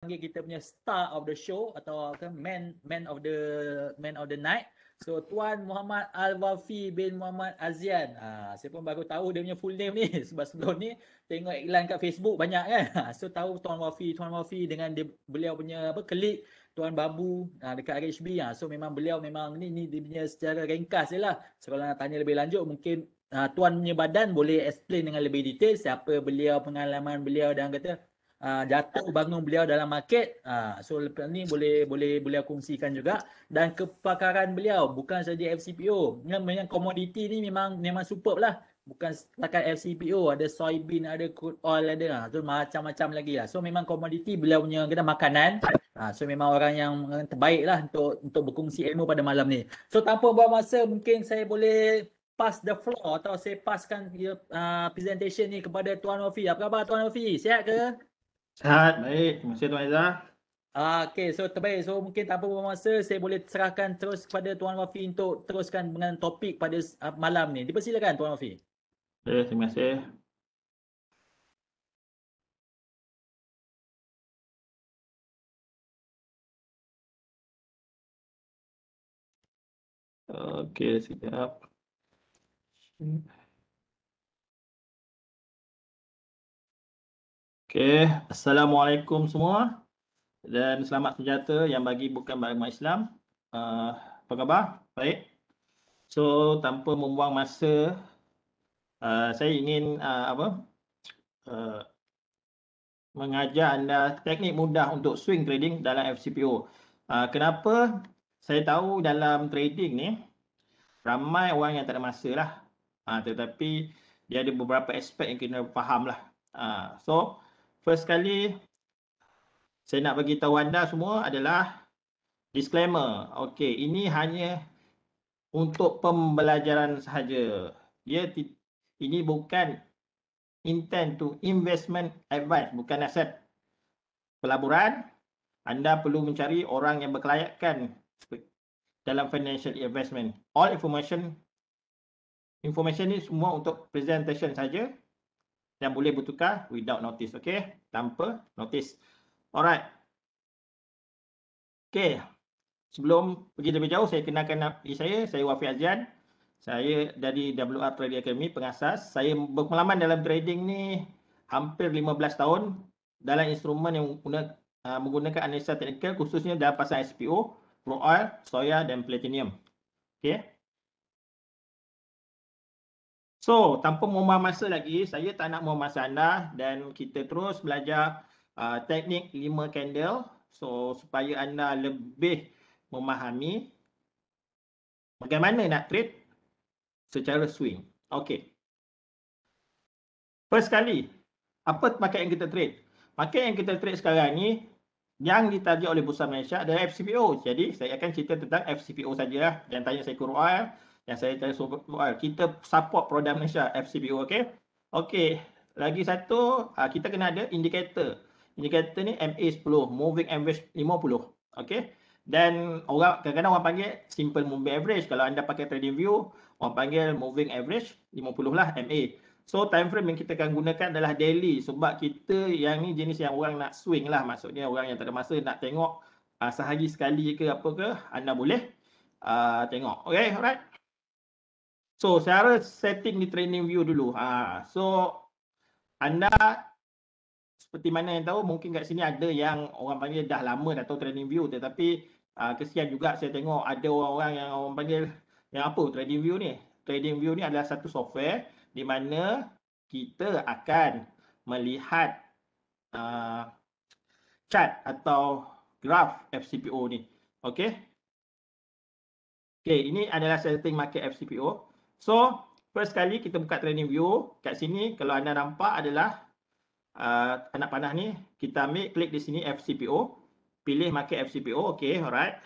panggil kita punya star of the show atau man of the night. So Tuan Muhammad Al-Wafi bin Muhammad Azian. Saya pun baru tahu dia punya full name ni sebab sebelum ni tengok iklan kat Facebook banyak kan. So tahu Tuan Wafi dengan beliau punya klik Tuan Babu dekat RHB. So memang beliau memang ni dia punya secara ringkas je lah. So kalau nak tanya lebih lanjut mungkin Tuan punya badan boleh explain dengan lebih detail siapa beliau, pengalaman beliau dan kata jatuh bangun beliau dalam market. So lepas ni boleh kongsikan juga dan kepakaran beliau bukan saja FCPO. Yang komoditi ni memang superb lah. Bukan setakat FCPO, ada soybean, ada crude oil, ada so macam-macam lagi lah. So memang komoditi beliau punya kita makanan. So memang orang yang terbaik lah untuk berkongsi ilmu pada malam ni. So tanpa buang masa mungkin saya boleh pass the floor atau saya paskan presentation ni kepada Tuan Wafi. Apa khabar Tuan Wafi? Sihat ke? Sihat, baik. Terima kasih Tuan Aizah. Okey, so terbaik. So mungkin tanpa buang masa, saya boleh serahkan terus kepada Tuan Wafi untuk teruskan dengan topik pada malam ni. Dipersilakan Tuan Wafi. Baik, terima kasih. Okey, sekejap. Okey, Assalamualaikum semua dan selamat sejahtera yang bagi bukan beragama Islam. Apa khabar? Baik. So, tanpa membuang masa, saya ingin mengajar anda teknik mudah untuk swing trading dalam FCPO. Kenapa? Saya tahu dalam trading ni ramai orang yang tak ada masa lah. Tetapi dia ada beberapa aspek yang kena faham lah. So, first kali saya nak bagi tahu anda semua adalah disclaimer. Okey, ini hanya untuk pembelajaran sahaja. Ini bukan intent to investment advice, bukan nasihat pelaburan. Anda perlu mencari orang yang berkelayakan dalam financial investment. All information ni semua untuk presentation saja dan boleh bertukar without notice, okey? Tanpa notice. Alright. Okey. Sebelum pergi lebih jauh, saya kenalkan diri saya Wafi Azian. Saya dari WR Trading Academy, pengasas. Saya berpengalaman dalam trading ni hampir 15 tahun dalam instrumen yang menggunakan analisa teknikal khususnya dalam pasar SPO, crude oil, soya dan platinum. Okey. So, tanpa membuang masa lagi, saya tak nak membuang masa anda dan kita terus belajar teknik 5 candle. So, supaya anda lebih memahami bagaimana nak trade secara swing. Okey. First kali, apa market yang kita trade? Market yang kita trade sekarang ni yang ditarget oleh Bursa Malaysia adalah FCPO. Jadi, saya akan cerita tentang FCPO saja. Jangan tanya saya crude oil. Yang saya tanya crude oil. Kita support produk Malaysia, FCPO. Okey. Okey. Lagi satu, kita kena ada indikator. Indikator ni MA10, Moving Average 50. Okey. Dan kadang-kadang orang panggil Simple Moving Average. Kalau anda pakai TradingView, orang panggil Moving Average 50 lah, MA. So time frame yang kita akan gunakan adalah daily sebab kita yang ni jenis yang orang nak swing lah, maksudnya orang yang tak ada masa nak tengok sehari sekali ke apa ke, anda boleh tengok. Okay, alright. So cara setting di TradingView dulu. So anda seperti mana yang tahu, mungkin kat sini ada yang orang panggil dah lama dah tahu TradingView, tetapi kesian juga saya tengok ada orang-orang yang orang panggil yang apa TradingView ni. TradingView ni adalah satu software di mana kita akan melihat chart atau graf FCPO ni. Okey. Okey, ini adalah setting market FCPO. So, first kali kita buka TradingView. Kat sini kalau anda nampak adalah anak panah ni, kita ambil klik di sini FCPO, pilih market FCPO. Okey, alright.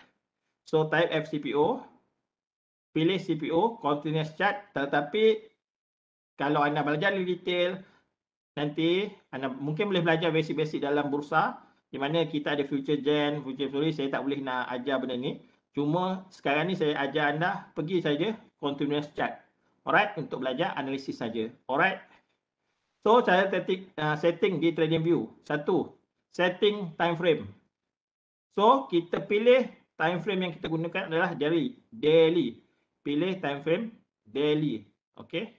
So, type FCPO, pilih CPO, continuous chart, tetapi kalau anda belajar lebih detail, nanti anda mungkin boleh belajar basic-basic dalam bursa, di mana kita ada future gen, future story. Saya tak boleh nak ajar benda ni. Cuma sekarang ni saya ajar anda pergi saja continuous chart. Alright, untuk belajar analisis saja. Alright. So, cara setting di TradingView. Satu, setting time frame. So kita pilih time frame yang kita gunakan adalah daily. Pilih time frame daily. Okey.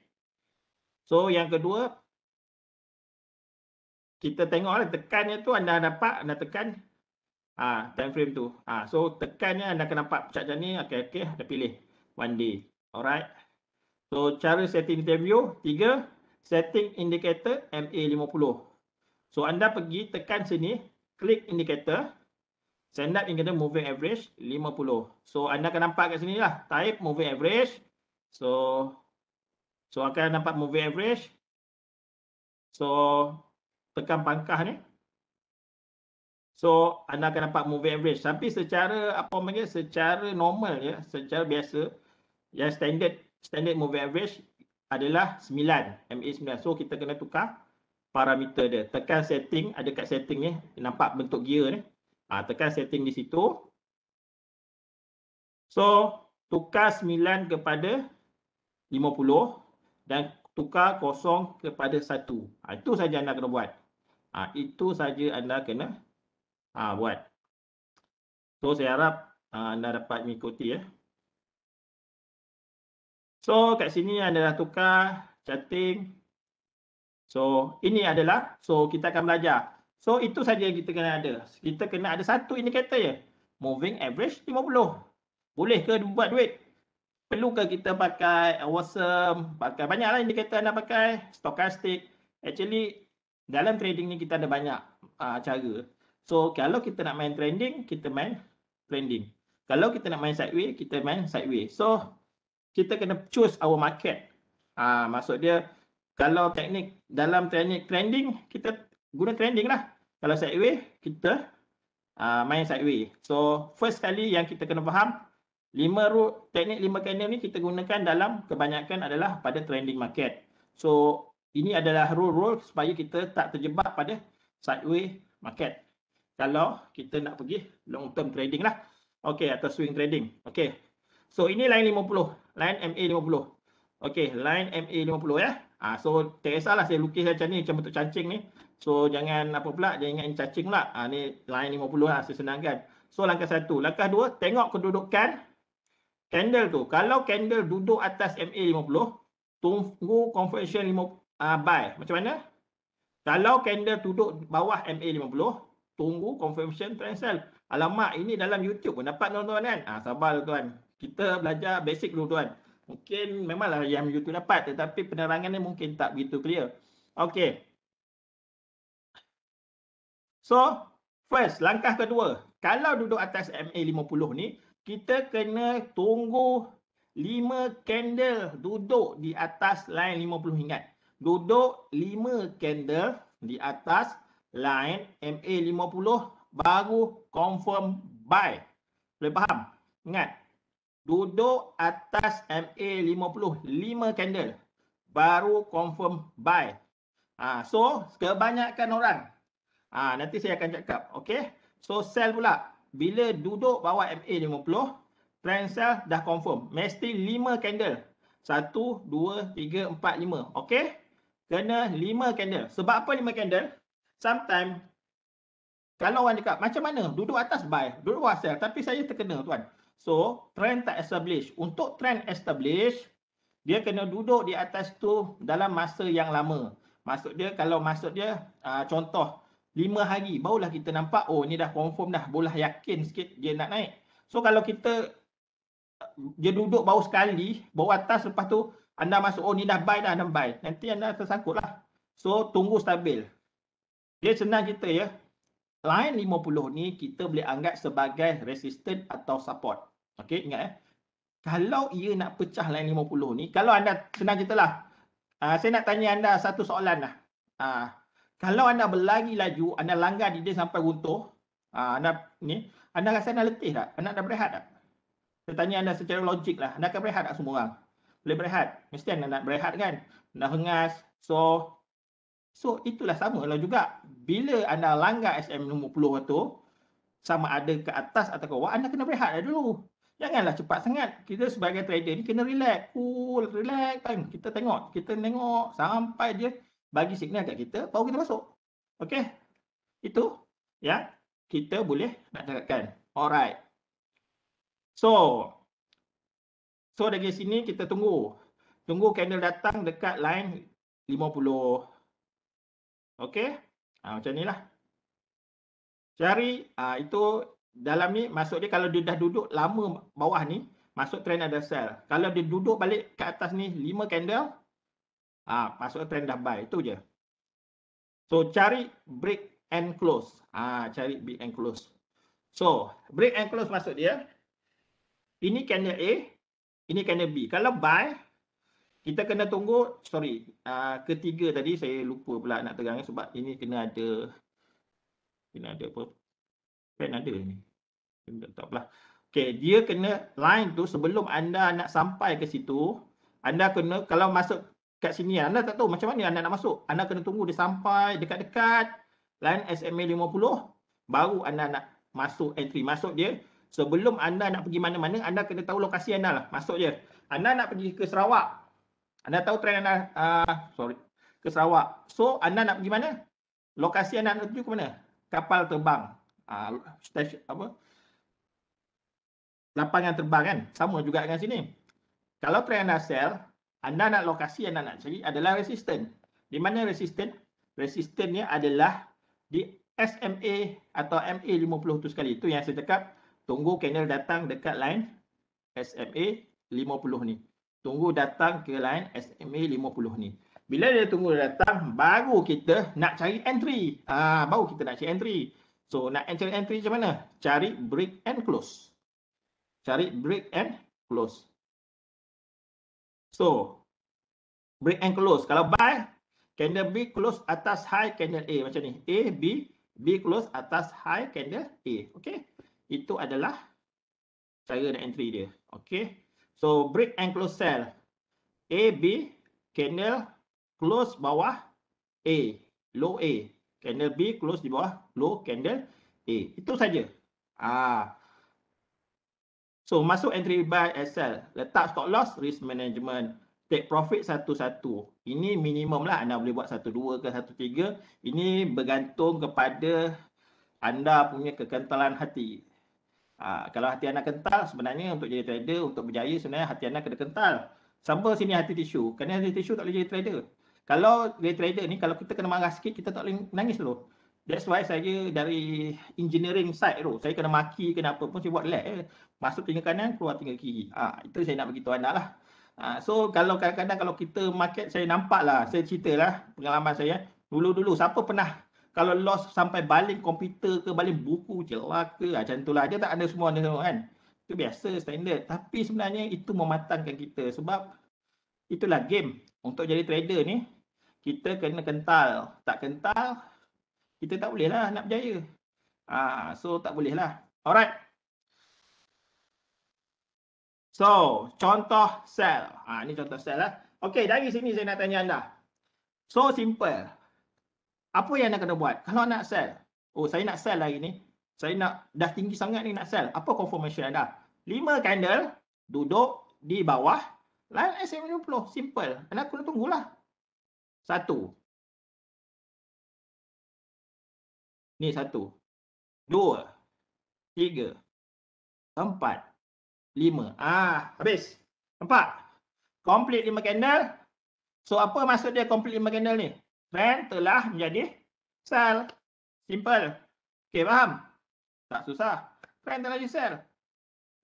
So yang kedua, kita tengoklah tekannya tu, anda dapat, anda tekan time frame tu. So tekannya anda akan nampak macam ni. Okey, anda pilih one day. Alright. So cara setting interview, 3, setting indicator MA50. So anda pergi tekan sini, klik indicator, standard indicator moving average 50. So anda akan nampak kat sini lah, type moving average. So akan nampak moving average. So tekan pangkah ni. So anda akan nampak moving average. Tapi secara secara normal ya, secara biasa, yang standard moving average adalah 9, MA9. So kita kena tukar parameter dia. Tekan setting, ada kat setting ni, nampak bentuk gear ni. Tekan setting di situ. So tukar 9 kepada 50 dan tukar 0 kepada 1. Itu saja anda kena buat. Itu saja anda kena buat. So saya harap anda dapat mengikuti ya. So kat sini anda dah tukar chatting. So ini adalah, so kita akan belajar. So itu saja yang kita kena ada. Kita kena ada satu indikator je. Moving average 50. Boleh ke buat duit? Perlukah kita pakai awesome, pakai banyaklah indikator anda pakai, stochastic. Actually dalam trading ni kita ada banyak cara. So kalau kita nak main trending, kita main trending. Kalau kita nak main sideways, kita main sideways. So kita kena choose our market. Maksud dia kalau teknik dalam teknik trending, kita guna trending lah. Kalau sideways, kita main sideways. So first kali yang kita kena faham, teknik 5 candle ni kita gunakan dalam kebanyakan adalah pada trending market. So ini adalah rule supaya kita tak terjebak pada sideways market. Kalau kita nak pergi long term trading lah. Okey, atau swing trading. Okey. So ini line 50, line MA50. Okey, line MA50 ya. So tak kisahlah saya lukis macam ni, macam bentuk cacing ni. So jangan apa pula, jangan ingat cacing pula. Ni line 50 lah, saya senangkan. So langkah 1. Langkah 2, tengok kedudukan candle tu. Kalau candle duduk atas MA50, tunggu confirmation buy. Macam mana? Kalau candle duduk bawah MA50, tunggu confirmation trend sell. Alamak, ini dalam YouTube pun dapat tuan-tuan kan? Sabar tuan. Kita belajar basic dulu tuan. Mungkin memanglah yang YouTube dapat, tetapi penerangannya mungkin tak begitu clear. Okey. So, first, langkah kedua. Kalau duduk atas MA50 ni, kita kena tunggu 5 candle duduk di atas line 50. Ingat, duduk 5 candle di atas line MA50 baru confirm buy. Boleh faham? Ingat, duduk atas MA50 5 candle baru confirm buy. So kebanyakan orang nanti saya akan cakap, okey. So sell pula bila duduk bawah MA50, trend sell dah confirm, mesti 5 candle. 1 2 3 4 5. Okey, kena 5 candle. Sebab apa 5 candle? Sometimes kalau orang cakap macam mana duduk atas buy, duduk bawah sell, tapi saya terkena tuan. So, trend tak establish. Untuk trend establish, dia kena duduk di atas tu dalam masa yang lama. Maksud dia, contoh 5 hari, barulah kita nampak, oh ni dah confirm dah, barulah yakin sikit dia nak naik. So, kalau kita, dia duduk baru sekali, baru atas, lepas tu, anda masuk, oh ni dah buy dah, anda buy. Nanti anda tersangkut lah. So, tunggu stabil. Dia senang kita ya. Line 50 ni kita boleh anggap sebagai resistance atau support. Okey, ingat kalau ia nak pecah line 50 ni, kalau anda senang ceritalah. Saya nak tanya anda satu soalan lah. Kalau anda berlari laju, anda langgar dia sampai runtuh, anda rasa anda letih tak? Anda dah berehat tak? Saya tanya anda secara logik lah, anda akan berehat tak semua orang? Boleh berehat? Mesti anda nak berehat kan? Anda hengas. So itulah sama lah juga. Bila anda langgar SM50 tu, sama ada ke atas atau ke bawah, anda kena berehat dulu. Janganlah cepat sangat. Kita sebagai trader ni kena relax. Cool, relax kan. Kita tengok sampai dia bagi signal kat kita, baru kita masuk. Okey? Itu. yang kita boleh nak cakapkan. Alright. So dari sini kita tunggu. Tunggu candle datang dekat line 50. Okey. Macam ni lah. Cari itu dalam ni masuk dia kalau dia dah duduk lama bawah ni, masuk trend ada sell. Kalau dia duduk balik ke atas ni 5 candle, masuk trend dah buy. Itu je. So cari break and close. Cari break and close. So break and close masuk dia. Ini candle A, ini candle B. Kalau buy, kita kena tunggu, ketiga tadi saya lupa pula nak terang sebab ini kena ada apa? Pen ada ni. Tak apalah. Okey, dia kena line tu sebelum anda nak sampai ke situ, anda kena kalau masuk kat sini anda tak tahu macam mana anda nak masuk. Anda kena tunggu dia sampai dekat-dekat line SMA 50 baru anda nak masuk entry. Masuk dia sebelum anda nak pergi mana-mana, anda kena tahu lokasi anda lah. Masuk je. Anda nak pergi ke Sarawak. Anda tahu trend anda ke Sarawak. So anda nak pergi mana? Lokasi anda nak tuju ke mana? Kapal terbang. Lapangan terbang kan? Sama juga dengan sini. Kalau trend anda sell, anda nak lokasi anda nak cari adalah resistance. Di mana resistance? Resistance-nya adalah di SMA atau MA50 tu sekali. Itu yang saya cakap, tunggu candle datang dekat line SMA 50 ni. Tunggu datang ke line SMA 50 ni. Bila dia tunggu datang, baru kita nak cari entry. Baru kita nak cari entry. So, nak cari entry macam mana? Cari break and close. Cari break and close. So, break and close. Kalau buy, candle B close atas high candle A. Macam ni. A, B, B close atas high candle A. Okay. Itu adalah cara nak entry dia. Okay. So, break and close sell. A, B, candle close bawah A. Low A. Candle B close di bawah low candle A. Itu saja. So, masuk entry buy and sell. Letak stop loss, risk management. Take profit satu-satu. Ini minimum lah. Anda boleh buat 1-2 ke 1-3. Ini bergantung kepada anda punya kekentalan hati. Kalau hati anda kental, sebenarnya untuk jadi trader, untuk berjaya, sebenarnya hati anda kena kental. Sampai sini hati tisu. Kerana hati tisu tak boleh jadi trader. Kalau jadi trader ni, kalau kita kena marah sikit, kita tak boleh nangis dulu. That's why saya dari engineering side tu, saya kena maki, kena apa pun, saya buat lag. Masuk tinggal kanan, keluar tinggal kiri. Itu saya nak beritahu anda lah. So kalau kadang-kadang kalau kita market, saya nampak lah, saya ceritalah pengalaman saya. Dulu-dulu, siapa pernah kalau loss sampai baling komputer ke, baling buku, celaka, macam tu lah. Dia tak ada semua kan. Itu biasa, standard. Tapi sebenarnya itu mematangkan kita. Sebab itulah game. Untuk jadi trader ni, kita kena kental. Tak kental, kita tak boleh lah nak berjaya. So tak boleh lah. Alright. So, contoh sell. Ini contoh sell lah. Okay, dari sini saya nak tanya anda. So simple. Apa yang anda kena buat? Kalau nak sell. Saya nak sell hari ni. Saya nak, dah tinggi sangat ni nak sell. Apa confirmation anda? 5 candle duduk di bawah line SMA 50. Simple. Anda kena tunggulah. 1. Ni 1. 2. 3. 4. 5. Habis. Nampak? Complete 5 candle. So, apa maksud dia complete 5 candle ni? Trend telah menjadi sell. Simple. Okay, faham? Tak susah. Trend telah jadi sell.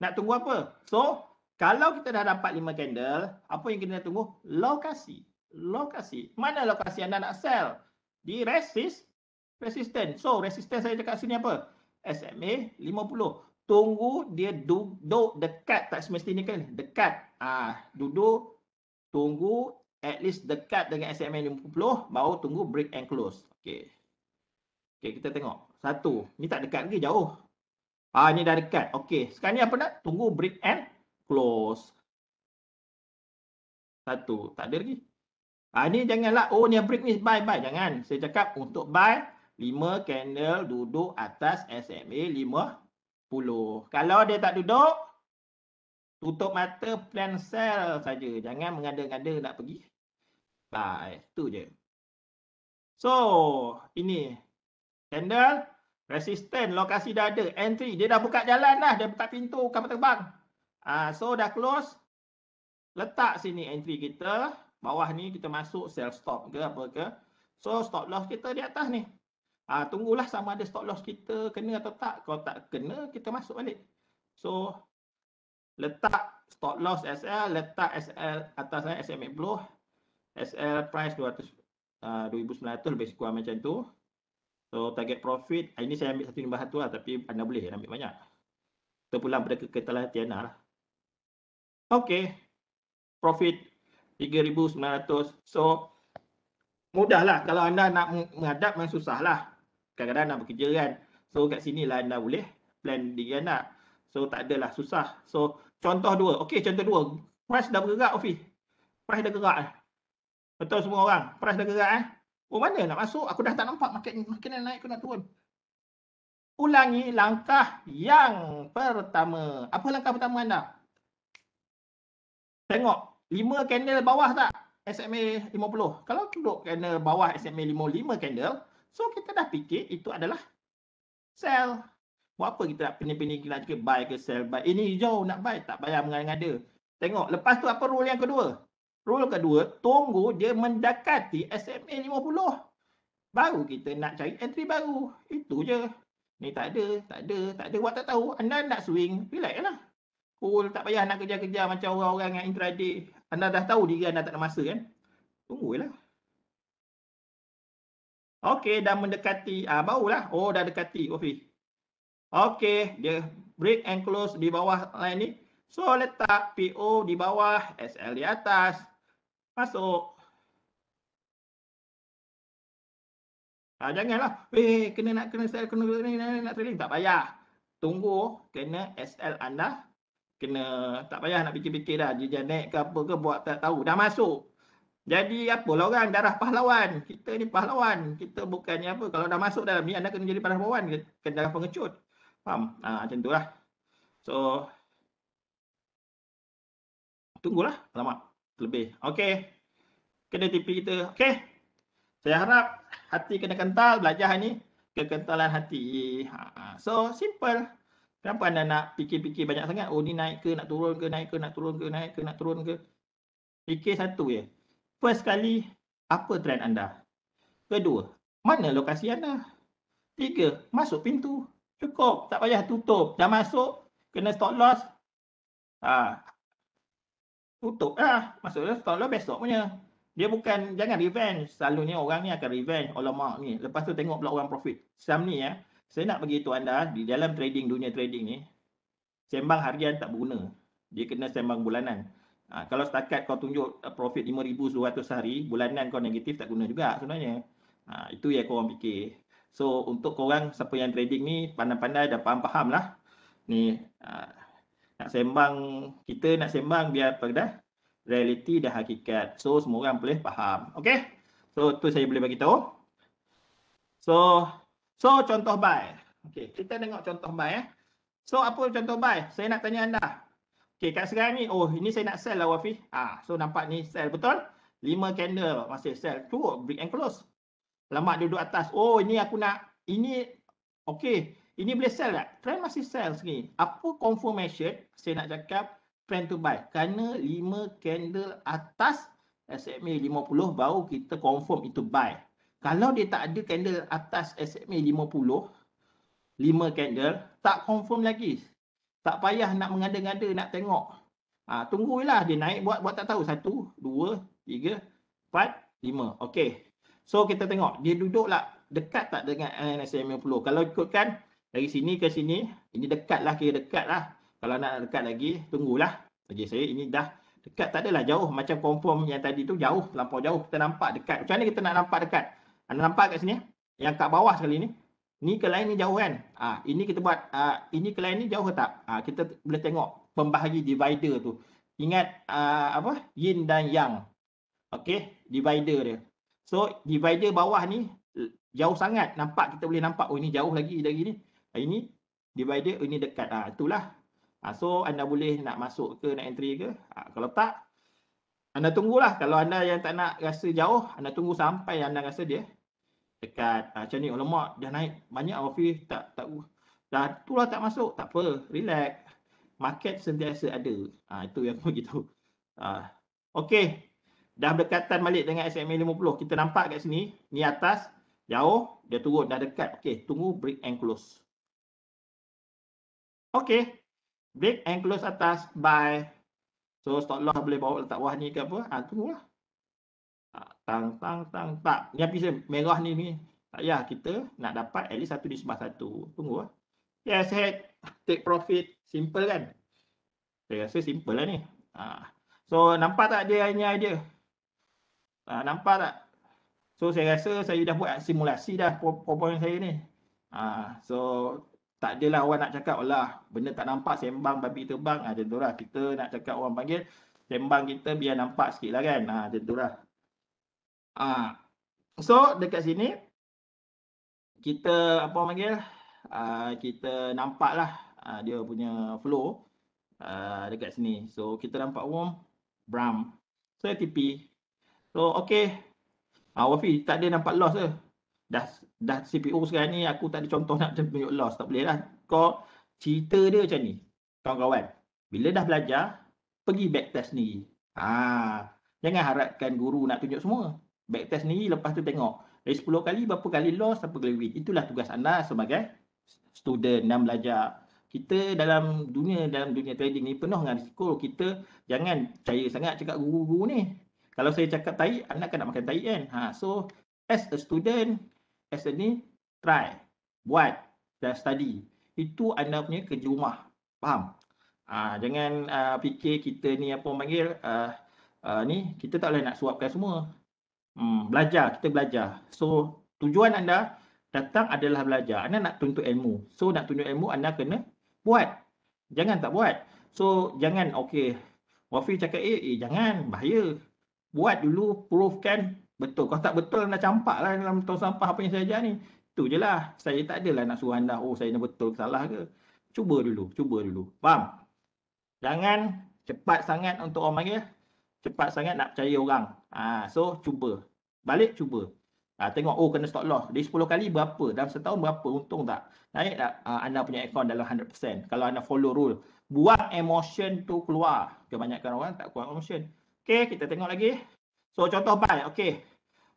Nak tunggu apa? So, kalau kita dah dapat 5 candle, apa yang kita nak tunggu? Lokasi. Lokasi. Mana lokasi anda nak sell? Di resistance. So, resistance saya cakap sini apa? SMA 50. Tunggu dia duduk dekat, tak semestinya kan? Dekat. Duduk, tunggu at least dekat dengan SMA 50, baru tunggu break and close. Okay, kita tengok. 1. Ni tak dekat lagi, jauh. Ni dah dekat. Okay, sekarang ni apa nak? Tunggu break and close. 1. Tak ada lagi. Ni janganlah, ni break ni buy. Jangan. Saya cakap untuk buy, 5 candle duduk atas SMA 50. Kalau dia tak duduk, tutup mata, plan sell saja. Jangan mengada-ngada nak pergi buy. Itu je. So, ini candle Resisten, lokasi dah ada. Entry, dia dah buka jalan dah. Dia buka pintu kapal terbang. So dah close. Letak sini entry kita. Bawah ni kita masuk sell stop ke apa ke. So stop loss kita di atas ni. Tunggulah sama ada stop loss kita kena atau tak. Kalau tak kena, kita masuk balik. So letak stop loss SL, letak SL atas SMA 10. SL price 200, 2,900 lebih kurang macam tu. So target profit, ini saya ambil 151 lah, tapi anda boleh ambil banyak. Terpulang pada keketalan Tiana lah. Okay, profit 3,900. So mudahlah, kalau anda nak menghadap memang susah lah. Kadang-kadang nak bekerja kan. So kat sini lah anda boleh plan diri anda. So tak adalah susah. So contoh dua. Okay, contoh dua. Price dah bergerak, Ofi. Price dah gerak. Betul semua orang? Price dah gerak Oh, mana nak masuk? Aku dah tak nampak makin naik ke nak turun. Ulangi langkah yang pertama. Apa langkah pertama anda? Tengok 5 candle bawah tak? SMA 50. Kalau duduk candle bawah SMA 55 candle, so kita dah fikir itu adalah sell. Buat apa kita nak pening-pening nak cakap buy ke sell? Buy. Ini hijau nak buy, tak payah mengada-ngada. Tengok, lepas tu apa rule yang kedua? Rule kedua, tunggu dia mendekati SMA 50. Baru kita nak cari entry baru. Itu je. Ni tak ada. Buat tak tahu. Anda nak swing, relax lah. Cool, tak payah nak kejar-kejar macam orang-orang yang intraday. Anda dah tahu diri anda tak ada masa kan? Tunggulah. Okey, dah mendekati. Barulah. Oh, dah dekati. Okey, dia break and close di bawah line ni. So, letak PO di bawah, SL di atas. Masuk. Janganlah, kena sell, kena nak trailing. Tak payah. Tunggu, kena SL anda. Kena, tak payah nak fikir-fikir dah. Dia naik ke apa ke, buat tak tahu. Dah masuk. Jadi apalah orang, darah pahlawan. Kita ni pahlawan. Kita bukannya apa. Kalau dah masuk dalam ni, anda kena jadi pahlawan. Kena darah pengecut. Faham? Macam tu lah. So, tunggulah. Lama. Lebih. Okey. Kena TP kita. Okey. Saya harap hati kena kental belajar ni. Kekentalan hati. So, simple. Kenapa anda nak fikir-fikir banyak sangat? Oh, ni naik ke, nak turun ke, naik ke, nak turun ke, naik ke, nak turun ke. Fikir satu je. First kali, apa trend anda? Kedua, mana lokasi anda? Tiga, masuk pintu. Cukup. Tak payah tutup. Dah masuk, kena stop loss. Tutup lah. Masuklah stop loss besok punya. Dia bukan, jangan revenge. Selalunya orang ni akan revenge. Alamak ni. Lepas tu tengok pula orang profit. Sam ni saya nak beritahu anda, di dalam trading, dunia trading ni, sembang harian tak berguna. Dia kena sembang bulanan. Kalau setakat kau tunjuk profit 5,200 sehari, bulanan kau negatif tak guna juga sebenarnya. Itu yang korang fikir. So, untuk korang, siapa yang trading ni, pandai-pandai dah faham-faham lah. Ni, nak sembang, kita nak sembang biar apa dah? Realiti dah hakikat. So, semua orang boleh faham. Okay? So, tu saya boleh bagi tahu. So contoh buy. Okay, kita tengok contoh buy. So, apa contoh buy? Saya nak tanya anda. Okay, kat sekarang ni, ini saya nak sell lah Wafi. So nampak ni sell, betul? 5 candle masih sell. Turun, break and close. Lama duduk atas. Oh, ini aku nak, ini, okay. Ini boleh sell tak? Trend masih sell sini. Apa confirmation saya nak cakap trend to buy? Kerana 5 candle atas SMA 50 baru kita confirm itu buy. Kalau dia tak ada candle atas SMA 50, 5 candle, tak confirm lagi. Tak payah nak mengada-ngada nak tengok. Tunggulah dia naik, buat tak tahu. 1, 2, 3, 4, 5. Okey. So kita tengok, dia duduklah dekat tak dengan SMA 50. Kalau ikutkan dari sini ke sini, ini dekatlah, kira dekatlah. Kalau nak dekat lagi, tunggulah. Bagi saya ini dah dekat, tak adalah jauh. Macam confirm yang tadi tu jauh, terlampau jauh. Kita nampak dekat. Macam mana kita nak nampak dekat? Anda nampak kat sini? Yang kat bawah sekali ni. Ni ke lain ni jauh kan? Ini kita buat, ini ke lain ni jauh ke tak? Kita boleh tengok pembahagi divider tu. Ingat yin dan yang. Okey, divider dia. So, divider bawah ni jauh sangat. Nampak, kita boleh nampak. Oh, ini jauh lagi dari ni. Ini divider, ini dekat. Itulah. So, anda boleh nak masuk ke, nak entry ke. Kalau tak, anda tunggulah. Kalau anda yang tak nak rasa jauh, anda tunggu sampai anda rasa dia dekat. Macam ni, alamak dah naik banyak Wafi, tak dah itulah tak masuk. Tak apa, relax. Market sentiasa ada. Itu yang aku begitu. Okey. Dah berdekatan balik dengan SMA 50. Kita nampak kat sini, ni atas, jauh, dia turun, dah dekat. Okey, tunggu break and close. Okey. Break and close atas, buy. So stop loss boleh bawa letak bawah ni ke apa? Tunggulah. Tang. Tak. Ni habis merah ni. Tak payah, kita nak dapat at least satu di sebelah satu. Tunggu lah. Yes, head. Take profit. Simple kan? Saya rasa simple lah ni. So nampak tak dia punya idea? Nampak tak? So saya rasa saya dah buat simulasi dah PowerPoint saya ni. So tak adalah orang nak cakap, alah benda tak nampak sembang babi terbang. Macam tu lah. Kita nak cakap, orang panggil sembang kita biar nampak sikit lah kan. Macam tu lah. So dekat sini kita apa panggil, kita nampak lah dia punya flow dekat sini. So kita nampak warm, Bram. So TP. So okey. Wafi tak ada nampak loss ke? Dah CPU sekarang ni aku tak ada contoh nak tunjuk loss, tak boleh lah. Kau cerita dia macam ni, kawan-kawan. Bila dah belajar, pergi backtest sendiri. Jangan harapkan guru nak tunjuk semua. Backtest sendiri, lepas tu tengok dari 10 kali berapa kali loss, berapa kali win. Itulah tugas anda sebagai student dan belajar. Kita dalam dunia trading ni penuh dengan risiko. Kita jangan percaya sangat cakap guru-guru ni. Kalau saya cakap tai, anda akan nak makan tai kan. So as a student, as a ni, try, buat dan study. Itu anda punya kerja rumah. Faham? Jangan fikir kita ni apa panggil, ni kita tak boleh nak suapkan semua. Belajar, kita belajar. So tujuan anda datang adalah belajar. Anda nak tuntut ilmu. So nak tuntut ilmu, anda kena buat. Jangan tak buat. So jangan okey, Wafi cakap jangan, bahaya. Buat dulu, proofkan betul. Kalau tak betul, anda campak lah dalam tong sampah apa yang saya ajar ni. Itu je lah. Saya tak adalah nak suruh anda, saya ni betul ke salah ke. Cuba dulu. Faham? Jangan cepat sangat untuk orang panggil, cepat sangat nak percaya orang. So cuba. Balik cuba. Tengok, kena stop loss. Dari 10 kali berapa? Dalam setahun berapa? Untung tak? Naik tak anda punya account dalam 100%? Kalau anda follow rule. Buang emotion tu keluar. Kebanyakan orang tak kuat emotion. Okey, kita tengok lagi. So contoh buy. Okey.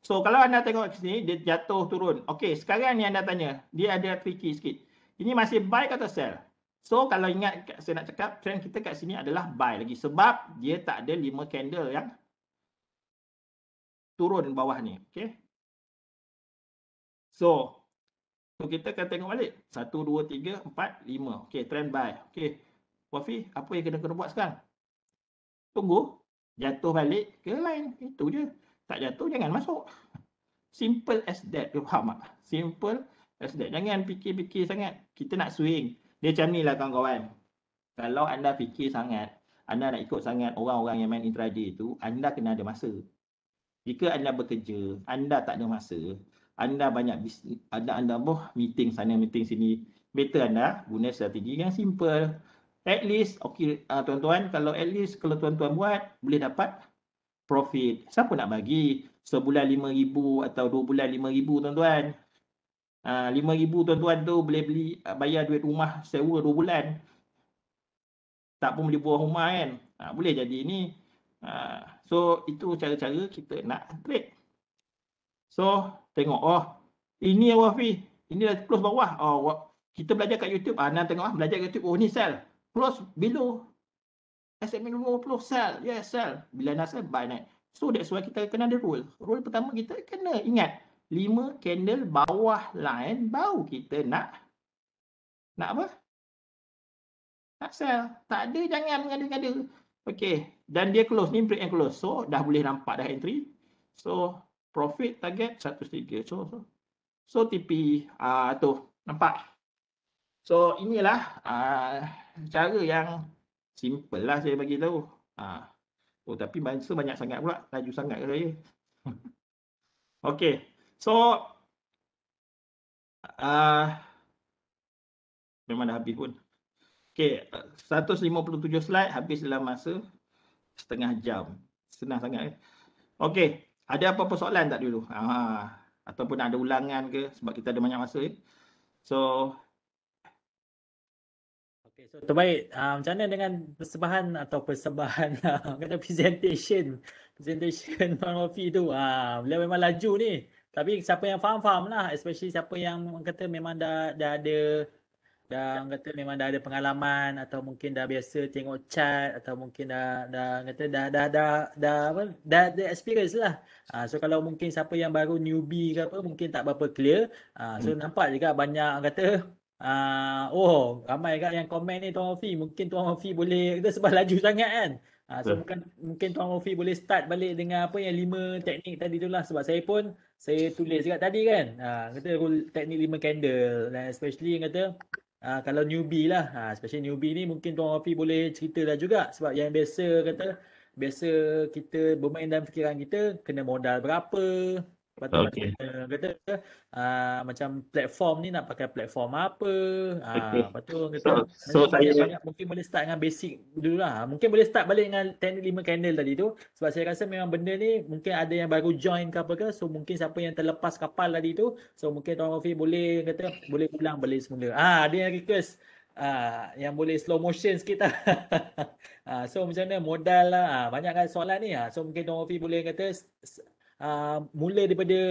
So kalau anda tengok ke sini, dia jatuh turun. Okey, sekarang ni anda tanya. Dia ada tricky sikit. Ini masih buy atau sell? So kalau ingat saya nak cakap, trend kita kat sini adalah buy lagi. Sebab dia tak ada 5 candle yang turun bawah ni. Okey. So kita akan tengok balik. 1, 2, 3, 4, 5. Okey, trend buy. Okey. Wafi, apa yang kena buat sekarang? Tunggu. Jatuh balik ke line. Itu je. Tak jatuh, jangan masuk. Simple as that. You faham tak? Simple as that. Jangan fikir-fikir sangat. Kita nak swing. Dia macam ni lah kawan-kawan. Kalau anda fikir sangat, anda nak ikut sangat orang-orang yang main intraday tu, anda kena ada masa. Jika anda bekerja, anda tak ada masa, anda banyak bisnes, anda meeting sana, meeting sini, better anda guna strategi yang simple. At least, okey tuan-tuan, kalau tuan-tuan buat, boleh dapat profit. Siapa nak bagi sebulan 5,000 atau 2 bulan 5,000 tuan-tuan? 5,000 tuan-tuan tu boleh beli, bayar duit rumah sewa 2 bulan. Tak pun beli buah rumah kan. Boleh jadi ni. So itu cara-cara kita nak trade. So tengok, ini Wafi, ini dah close bawah. Kita belajar kat YouTube. Anda tengok belajar kat YouTube, ni sell. Close below SMA 50 sell. Yes, sell. Bila nak sell, buy naik. So that's why kita kena ada rule. Rule pertama kita kena ingat 5 candle bawah line baru kita nak apa? Nak sell. Tak ada, jangan mengada-ngada. Okey, dan dia close ni, break and close. So dah boleh nampak dah entry. So profit target 103. So TP tu nampak. So inilah cara yang simple lah saya bagi tahu. Tapi masa banyak sangat pula, laju sangat ke saya. Okey. So memang dah habis pun. Okey, 157 slide habis dalam masa setengah jam. Senang sangat. Okey, ada apa-apa soalan tak dulu? ataupun ada ulangan ke sebab kita ada banyak masa. So Okay, so terbaik. Macam mana dengan persembahan atau persembahan kata presentation Tuan Wafi tu. Beliau memang laju ni. Tapi siapa yang faham lah, especially siapa yang kata memang dah ada orang kata memang dah ada pengalaman atau mungkin dah biasa tengok chat atau mungkin dah kata dah ada experience lah. So kalau mungkin siapa yang baru newbie ke apa mungkin tak berapa clear. So nampak juga banyak orang kata ramai kat yang komen ni Tuan Wafi. Mungkin Tuan Wafi boleh kita sebab laju sangat kan. So mungkin Tuan Wafi boleh start balik dengan apa yang 5 teknik tadi tu lah, sebab saya tulis juga tadi kan. Kata rule teknik 5 candle dan especially yang kata kalau newbie lah, especially newbie ni mungkin Tuan Wafi boleh cerita lah juga, sebab yang biasa kita bermain dalam fikiran kita kena modal berapa, lepas tu okay. kata macam platform ni nak pakai platform apa, Okay. lepas tu kata banyak mungkin boleh start dengan basic dulu lah. Mungkin boleh start balik dengan teknik 5 candle tadi tu, sebab saya rasa memang benda ni mungkin ada yang baru join ke apa ke, so mungkin siapa yang terlepas kapal tadi tu, so mungkin Tuan Wafi boleh ulang balik semula. Ada yang request yang boleh slow motion sikit lah. So macam mana modal lah, banyak kan soalan ni. So mungkin Tuan Wafi boleh kata mula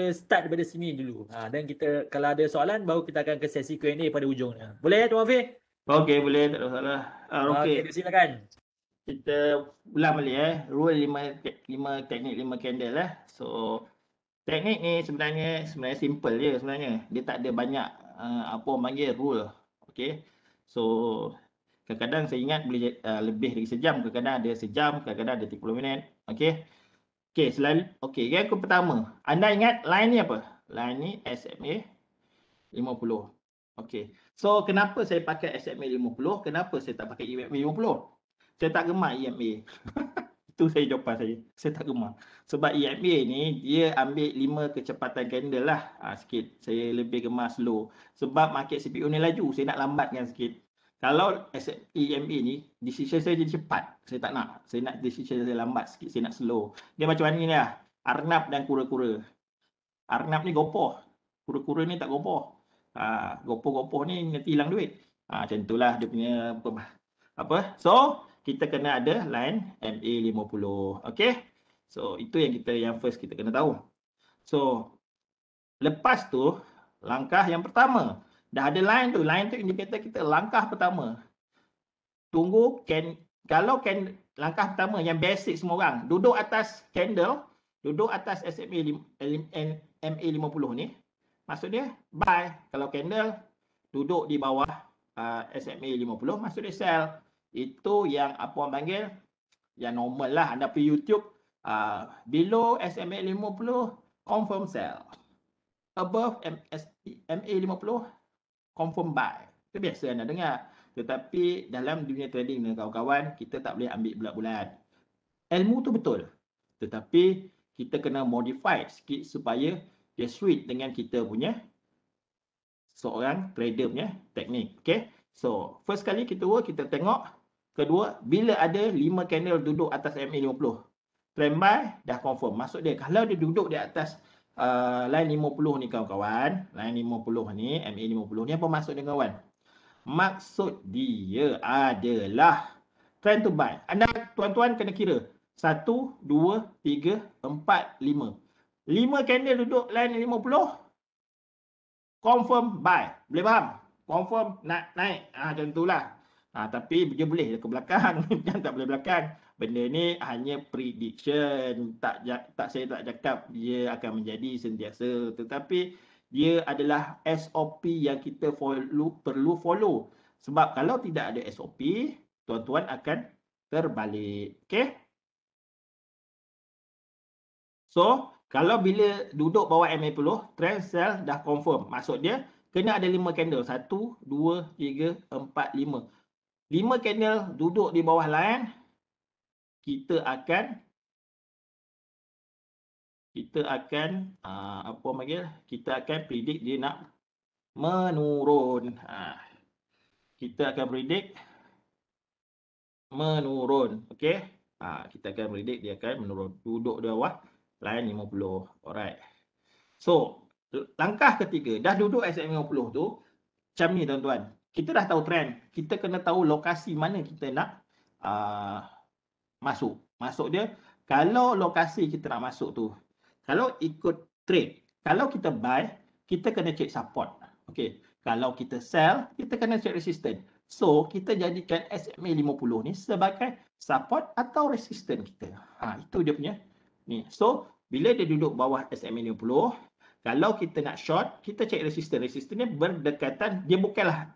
start daripada sini dulu. Dan kita kalau ada soalan baru kita akan ke sesi Q&A pada ujungnya. Boleh Tuan Wafi? Okay, boleh, tak ada masalah. Okay. Silakan. Kita ulang balik rule 5 teknik 5 candle So teknik ni sebenarnya simple je sebenarnya. Dia tak ada banyak apa orang panggil rule. Okay. So kadang-kadang saya ingat boleh lebih dari sejam, kadang-kadang ada sejam, kadang-kadang ada 30 minit. Okay. Okay, yang pertama, anda ingat line ni apa? Line ni SMA 50. Okay. So kenapa saya pakai SMA 50? Kenapa saya tak pakai EMA 50? Saya tak gemar EMA. Itu saya jawapan saya. Saya tak gemar. Sebab EMA ni dia ambil 5 kecepatan candle lah. Sikit. Saya lebih gemar slow. Sebab market CPU ni laju. Saya nak lambatkan sikit. Kalau EMA ni, decision saya jadi cepat. Saya tak nak. Saya nak decision saya lambat sikit. Saya nak slow. Dia macam mana ni lah. Arnab dan kura-kura. Arnab ni gopoh. Kura-kura ni tak gopoh. Gopoh-gopoh ni nanti hilang duit. Macam itulah dia punya apa. So, kita kena ada line MA50. Okay. So, itu yang first kita kena tahu. So, lepas tu, langkah yang pertama. Dah ada line tu indikator kita langkah pertama. Tunggu langkah pertama yang basic semua orang. Duduk atas candle, duduk atas SMA MA50 ni. Maksudnya buy. Kalau candle duduk di bawah SMA 50, maksud dia sell. Itu yang apa orang panggil yang normal lah. Anda pergi YouTube below SMA 50 confirm sell, above MA 50 confirm buy. Itu biasa anda dengar. Tetapi dalam dunia trading dengan kawan-kawan, kita tak boleh ambil bulat-bulat. Ilmu tu betul, tetapi kita kena modify sikit supaya dia suit dengan kita punya seorang trader punya teknik. Okay. So, first kali kita tengok. Kedua, bila ada 5 candle duduk atas MA50, trend buy dah confirm. Maksud dia, kalau dia duduk di atas line 50 ni kawan-kawan, line 50 ni, MA50 ni, apa maksud dia kawan? Maksud dia adalah trend to buy. Anda tuan-tuan kena kira 1, 2, 3, 4, 5. 5 candle duduk line 50, confirm buy. Boleh faham? Confirm nak naik. Macam itulah. Tapi dia boleh ke belakang. Jangan tak boleh belakang. Benda ni hanya prediction. Saya tak cakap dia akan menjadi sentiasa. Tetapi dia adalah SOP yang kita perlu follow. Sebab kalau tidak ada SOP, tuan-tuan akan terbalik. Okay? So, kalau bila duduk bawah MA10, trend sell dah confirm. Maksud dia, kena ada 5 candle. 1, 2, 3, 4, 5. 5 candle duduk di bawah line, kita akan apa panggil? Kita akan predict dia nak menurun. Kita akan predict menurun. Okey? Kita akan predict dia akan menurun. Duduk di bawah line 50. Alright. So, Langkah ketiga, dah duduk SMA50 tu, macam ni tuan-tuan. Kita dah tahu trend. Kita kena tahu lokasi mana kita nak masuk. Masuk dia, kalau lokasi kita nak masuk tu, kalau ikut trade, kalau kita buy, kita kena check support. Okey. Kalau kita sell, kita kena check resistance. So, kita jadikan SMA 50 ni sebagai support atau resistance kita. Itu dia punya ni. So, bila dia duduk bawah SMA 50, kalau kita nak short, kita check resistance. Resistance ni berdekatan, dia bukanlah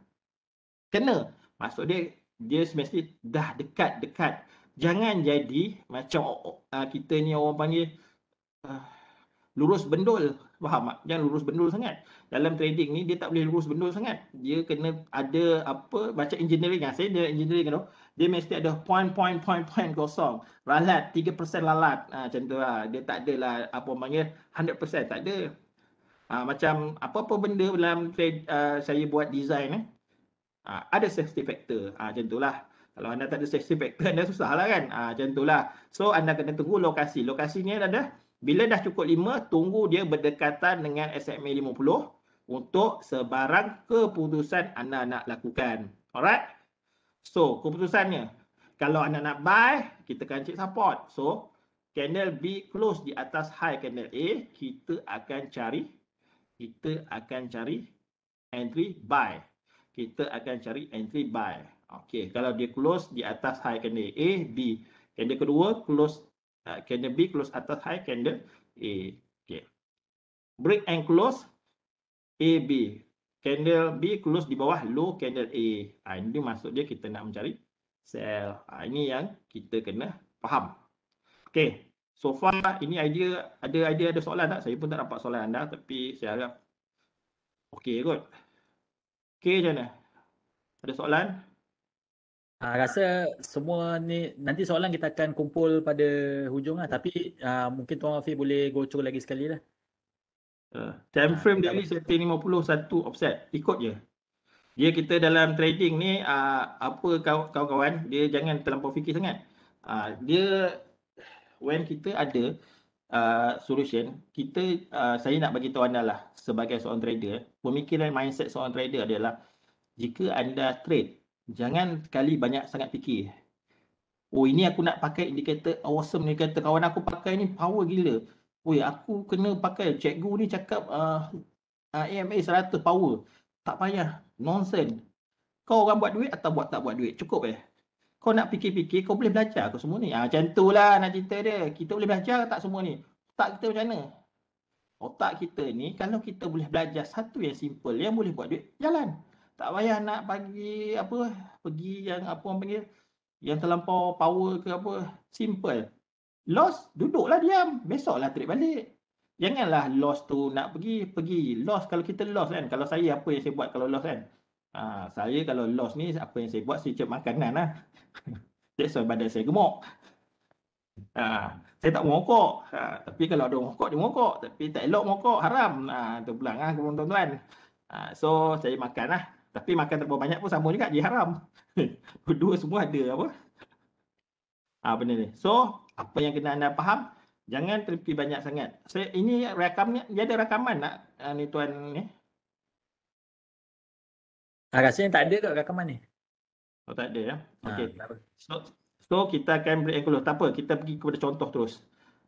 kena. Maksud dia semestinya dah dekat-dekat. Jangan jadi macam kita ni orang panggil lurus bendul. Faham tak? Jangan lurus bendul sangat. Dalam trading ni dia tak boleh lurus bendul sangat. Dia kena ada baca engineering. Saya dia engineering tu. Dia mesti ada point kosong. Ralat 3% lalat. Macam tu lah. Dia tak adalah apa panggil 100%. Tak ada. Macam apa-apa benda dalam trade saya buat design ada safety factor. Macam itulah. Kalau anda tak ada safety factor, anda susah lah kan. Macam itulah. So, anda kena tunggu lokasi. Lokasinya ada, bila dah cukup 5, tunggu dia berdekatan dengan SMA 50 untuk sebarang keputusan anda nak lakukan. Alright? So, keputusannya. Kalau anda nak buy, kita akan cek support. So, candle B close di atas high candle A, kita akan cari entry buy. Kita akan cari entry buy. Okey, kalau dia close di atas high candle A, B. Candle kedua close candle B close atas high candle A. Okey. Break and close A, B. Candle B close di bawah low candle A. Ini maksud dia kita nak mencari sell. Ini yang kita kena faham. Okey. So far ini ada soalan tak? Saya pun tak dapat soalan anda, tapi saya harap okey kot. Okey, macam mana? Ada soalan? Rasa semua ni nanti soalan kita akan kumpul pada hujung lah. Tapi mungkin Tuan Afiq boleh go through lagi sekali lah. Time frame daily setting 51 offset. Ikut je. Dia kita dalam trading ni apa kawan-kawan, dia jangan terlampau fikir sangat. Dia when kita ada solution, kita saya nak bagi tahu anda lah sebagai seorang trader, pemikiran mindset seorang trader adalah jika anda trade, jangan sekali banyak sangat fikir. Oh, ini aku nak pakai indikator awesome ni, kata kawan aku pakai ni power gila. Oi, aku kena pakai, cikgu ni cakap AMA 100 power. Tak payah, nonsense. Kau orang buat duit atau tak buat duit, cukup Kau nak fikir-fikir, kau boleh belajar ke semua ni? Macam itulah nak cerita dia. Kita boleh belajar tak semua ni? Otak kita macam mana? Otak kita ni, kalau kita boleh belajar satu yang simple, yang boleh buat duit, jalan. Tak payah nak pergi yang apa orang panggil, yang terlampau power ke apa. Simple. Loss, duduklah diam. Besoklah trade balik. Janganlah loss tu nak pergi. Loss, kalau kita loss kan. Kalau saya, apa yang saya buat kalau loss kan. Saya kalau loss ni, apa yang saya buat, saya cek makanan lah. That's why badan saya gemuk. Saya tak merokok. Tapi kalau ada merokok, dia merokok. Tapi tak elok merokok, haram. Itu pulang tuan-tuan. So, saya makan lah. Tapi makan terlalu banyak pun sama juga, dia haram. Dua semua ada apa? Benda ni. So, apa yang kena anda faham, jangan terfikir banyak sangat. Ini rakamnya, dia ada rakaman nak ni tuan ni? Rasanya tak ada kat rakaman ni. Oh, tak ada ya. Okey. Tak apa. So kita akan break and close. Tak apa, kita pergi kepada contoh terus.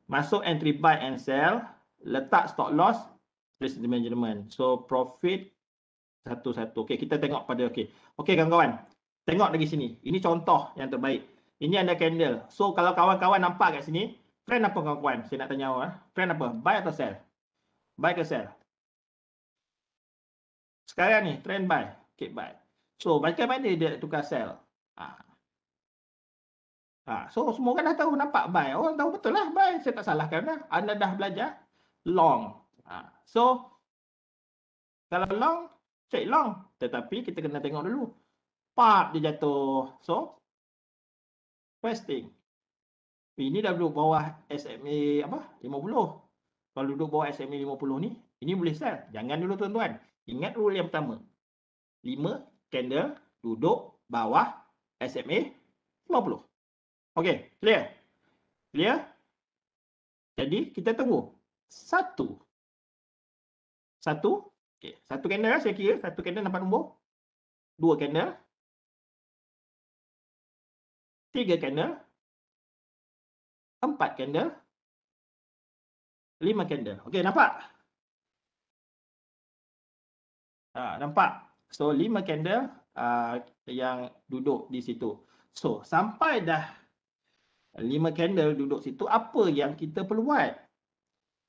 Masuk entry buy and sell, letak stop loss, risk management. So profit satu-satu. Okey, kita tengok pada okey. Okey kawan-kawan. Tengok lagi sini. Ini contoh yang terbaik. Ini ada candle. So kalau kawan-kawan nampak kat sini, trend apa kawan-kawan? Saya nak tanya awak, trend apa? Buy atau sell? Buy ke sell? Sekarang ni trend buy. Okey, buy. So macam mana dia tukar sell? So semua orang dah tahu, nampak buy. Orang tahu betul lah buy. Saya tak salahkan dah. Anda dah belajar long. So kalau long, check long. Tetapi kita kena tengok dulu. Pap dia jatuh. So resting. Ini dah duduk bawah SMA 50. Kalau duduk bawah SMA 50 ni, ini boleh sell. Jangan dulu tuan-tuan. Ingat rule yang pertama. 5 candle duduk bawah SMA 50. Okey, clear? Clear? Jadi kita tunggu. 1, Satu. Okey, satu candle saya kira. Satu candle nampak nombor. Dua candle. Tiga candle. Empat candle. 5 candle. Okey, nampak? Nampak? So, 5 candle yang duduk di situ. So, sampai dah 5 candle duduk situ, apa yang kita perlu buat?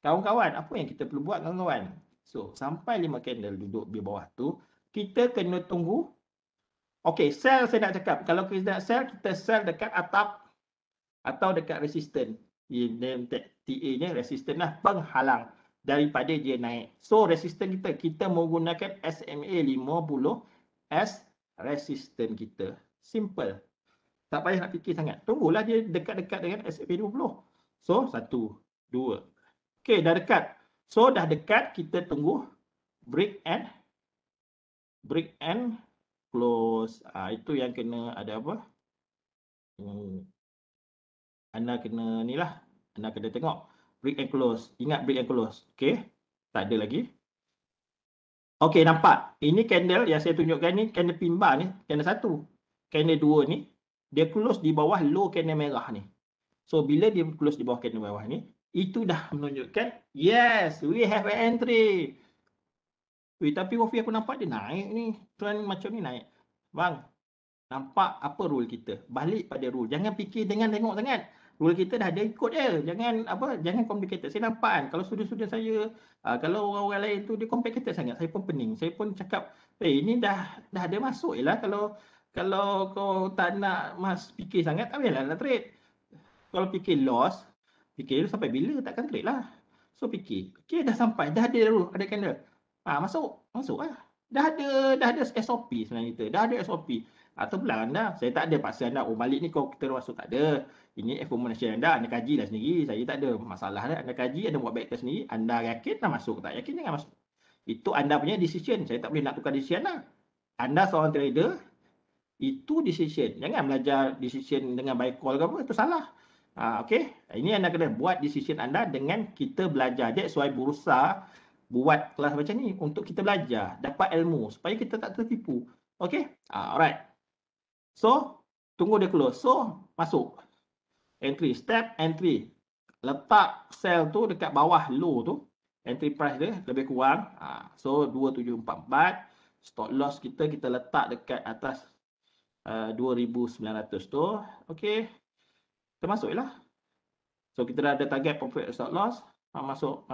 Kawan-kawan, apa yang kita perlu buat kawan-kawan? So, sampai 5 candle duduk di bawah tu, kita kena tunggu. Okey, sell saya nak cakap. Kalau kita nak sell, kita sell dekat atap atau dekat resisten. TA-nya resisten lah, penghalang daripada dia naik. So, resisten kita menggunakan SMA 50 as resisten kita. Simple. Tak payah nak fikir sangat. Tunggulah dia dekat-dekat dengan SMA 50. So, 1, 2. Okey, dah dekat. So, dah dekat, kita tunggu break and close. Itu yang kena ada apa? Anda kena ni lah. Anda kena tengok. Break and close. Ingat break and close. Okey. Tak ada lagi. Okey, nampak. Ini candle yang saya tunjukkan ni. Candle pin bar ni. Candle 1. Candle 2 ni. Dia close di bawah low candle merah ni. So, bila dia close di bawah candle merah ni. Itu dah menunjukkan. Yes, we have an entry. Tapi Wafi aku nampak dia naik ni. Trend macam ni naik. Bang. Nampak apa rule kita? Balik pada rule. Jangan fikir dengan tengok sangat. Rule kita dah ada ikut je. Jangan complicated. Saya nampak kan kalau student-student saya, kalau orang-orang lain tu dia complicated sangat, saya pun pening. Saya pun cakap, ini dah ada masuk je lah. Kalau kau tak nak fikir sangat, tak payahlah nak trade. Kalau fikir loss, fikir sampai bila takkan trade lah. So fikir, okay, dah sampai, dah ada rule, ada candle. Masuk lah. Dah ada SOP sebenarnya kita. Dah ada SOP. Atau belah anda, saya tak ada paksa anda, balik ni kau kita masuk, tak ada. Ini information anda kajilah sendiri. Saya tak ada masalah dah. Anda kaji, anda buat baik sendiri. Anda yakin nak masuk, tak yakin jangan masuk. Itu anda punya decision. Saya tak boleh nak tukar decision anda. Anda seorang trader, itu decision. Jangan belajar decision dengan buy call ke apa, itu salah. Okay, ini anda kena buat decision anda dengan kita belajar. That's why Bursa buat kelas macam ni untuk kita belajar, dapat ilmu supaya kita tak tertipu. Okay, alright. So, tunggu dia close. So, masuk. Entry. Step entry. Letak sell tu dekat bawah low tu. Entry price dia lebih kurang. So, 2744. Stop loss kita letak dekat atas 2900 tu. Okay. Kita masuk je lah. So, kita dah ada target profit stop loss. Masuk.